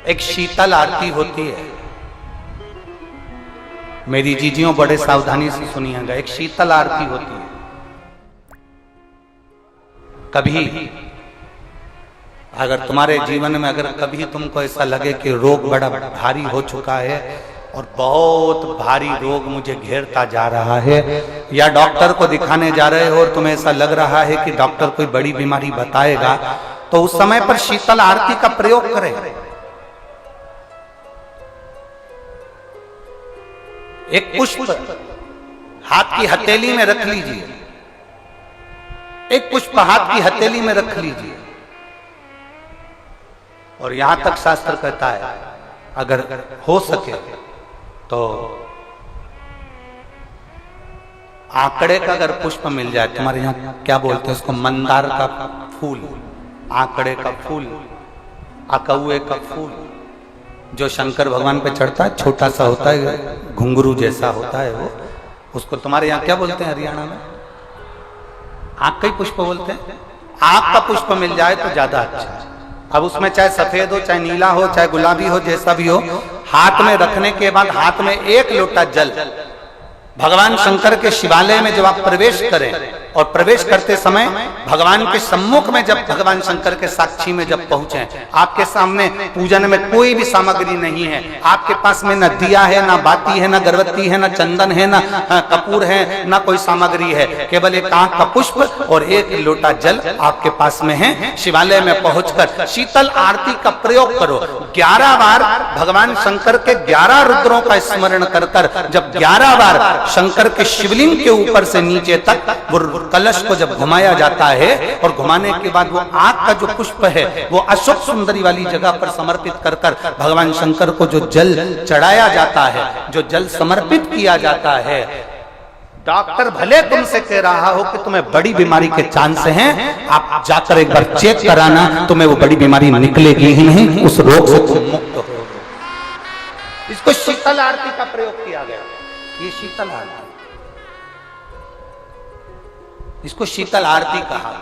एक शीतल आरती होती है। मेरी जीजियों बड़े सावधानी से सुनिएगा, एक शीतल आरती होती है। कभी अगर तुम्हारे जीवन में अगर कभी तुमको ऐसा लगे कि रोग बड़ा भारी हो चुका है और बहुत भारी रोग मुझे घेरता जा रहा है, या डॉक्टर को दिखाने जा रहे हो और तुम्हें ऐसा लग रहा है कि डॉक्टर कोई बड़ी बीमारी बताएगा, तो उस समय पर शीतल आरती का प्रयोग करें। एक पुष्प हाथ की हथेली में रख लीजिए, एक पुष्प हाथ की हथेली में रख लीजिए, और यहां तक शास्त्र कहता है अगर हो सके तो आंकड़े का अगर पुष्प मिल जाए, तुम्हारे यहां क्या बोलते हैं उसको, मंदार का फूल, आंकड़े का फूल, अकौए का फूल, जो शंकर भगवान पे चढ़ता है, छोटा सा होता है, घुंघरू जैसा होता है वो, उसको तुम्हारे यहाँ क्या बोलते हैं हरियाणा में? आंख का ही पुष्प बोलते हैं। आंख का पुष्प मिल जाए तो ज्यादा अच्छा है। अब उसमें चाहे सफेद हो, चाहे नीला हो, चाहे गुलाबी हो, जैसा भी हो, हाथ में रखने के बाद हाथ में एक लोटा जल, भगवान शंकर के शिवालय में जब आप प्रवेश करें और प्रवेश करते समय भगवान के सम्मुख में जब भगवान शंकर के साक्षी में जब पहुंचे, आपके सामने पूजन में कोई भी सामग्री नहीं है, आपके पास में न दिया है, ना बाती है, ना गर्भवती है, ना चंदन है, ना कपूर है, ना कोई सामग्री है, केवल एक आंख का पुष्प और एक लोटा जल आपके पास में है। शिवालय में पहुंचकर शीतल आरती का प्रयोग करो। 11 बार भगवान शंकर के 11 रुद्रों का स्मरण कर कर जब 11 बार शंकर के शिवलिंग के ऊपर से नीचे तक वो कलश को जब घुमाया जाता है, और घुमाने के बाद वो आंख का जो पुष्प है वो अशोक सुंदरी वाली जगह पर समर्पित कर कर भगवान शंकर को जो जल चढ़ाया जाता है, जो जल समर्पित किया जाता है, डॉक्टर भले तुमसे कह रहा हो कि तुम्हें बड़ी बीमारी के चांस हैं, आप जाकर एक बार चेक कराना, तुम्हें वो बड़ी बीमारी निकलेगी ही नहीं, उस रोग से तुम मुक्त हो। इसको शीतल आरती का प्रयोग किया गया। ये शीतल आरती, इसको शीतल आरती कहा।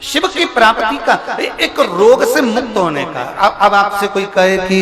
शिव की प्राप्ति का, एक रोग से मुक्त होने का। अब आपसे कोई कहे कि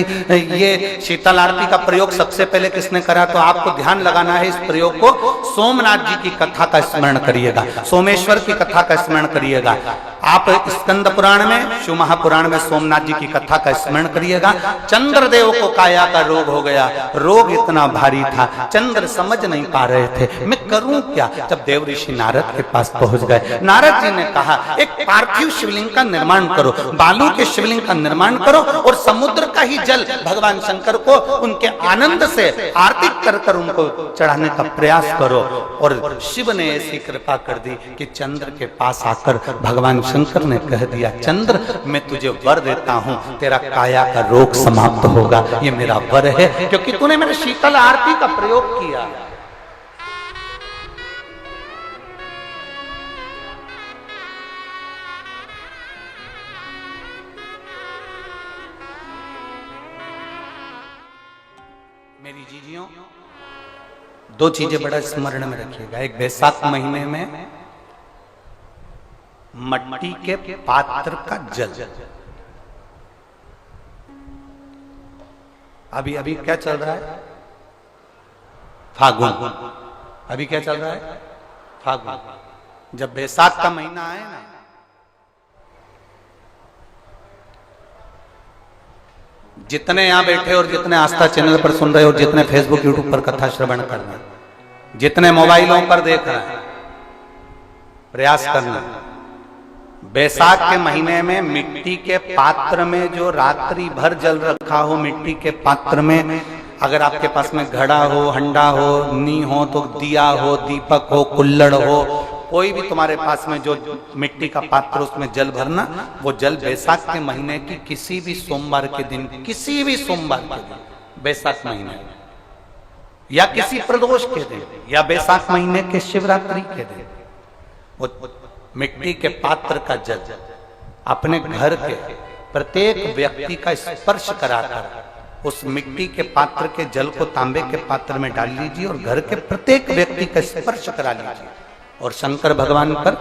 ये शीतल आरती का प्रयोग सबसे पहले किसने करा, तो आपको ध्यान लगाना है इस प्रयोग को। सोमनाथ जी की कथा का स्मरण करिएगा, सोमेश्वर की कथा का स्मरण करिएगा। आप स्कंद पुराण में, शिव महापुराण में सोमनाथ जी की कथा का स्मरण करिएगा। चंद्रदेव को काया का रोग हो गया, रोग इतना भारी था, चंद्र समझ नहीं पा रहे थे मैं करूं क्या। जब देव ऋषि नारद के पास पहुंच गए, नारद जी ने कहा एक पार्थिव शिवलिंग का निर्माण करो, बालू के शिवलिंग का निर्माण करो, और समुद्र का ही जल भगवान शंकर को उनके आनंद से आरती कर कर उनको चढ़ाने का प्रयास करो। और शिव ने ऐसी कृपा कर दी कि चंद्र के पास आकर भगवान शंकर ने कह दिया, चंद्र मैं तुझे वर देता हूं, तेरा काया का रोग समाप्त होगा, ये मेरा वर है क्योंकि तूने मेरे शीतल आरती का प्रयोग किया। मेरी जीजियों, दो चीजें बड़ा स्मरण में रखिएगा। एक, बैसाख महीने में मट्टी के पात्र का जल, अभी अभी क्या चल रहा है, फागुन, अभी क्या चल रहा है, फागुन। जब बैसाख का महीना आए ना, जितने यहां बैठे और जितने आस्था चैनल पर सुन रहे हो, जितने फेसबुक यूट्यूब पर कथा श्रवण कर रहे हैं, जितने मोबाइलों पर देख रहे हैं, प्रयास करना, बैसाख के महीने में मिट्टी के पात्र में जो रात्रि भर जल रखा हो, मिट्टी के पात्र में, अगर आपके पास में घड़ा हो, हंडा हो, नी हो, तो दिया हो, दीपक हो, कुल्लड़ हो, कोई भी तुम्हारे पास में जो मिट्टी का पात्र, उसमें जल भरना। वो जल बैसाख के महीने की किसी भी सोमवार के दिन, किसी भी सोमवार के दिन, बैसाख महीने या किसी प्रदोष के दिन, या बैसाख महीने के शिवरात्रि के दिन, वो मिट्टी के पात्र का जल अपने घर के प्रत्येक व्यक्ति का स्पर्श कराकर उस मिट्टी के पात्र के जल को तांबे के पात्र में डाल लीजिए और घर के प्रत्येक व्यक्ति का स्पर्श करा लीजिए और शंकर भगवान पर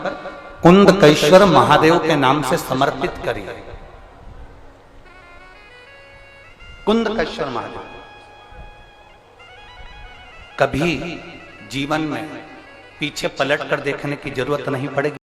कुंदकेश्वर महादेव के नाम से समर्पित करिए। कुंदकेश्वर महादेव। कभी जीवन में पीछे पलट कर देखने की जरूरत नहीं पड़ेगी।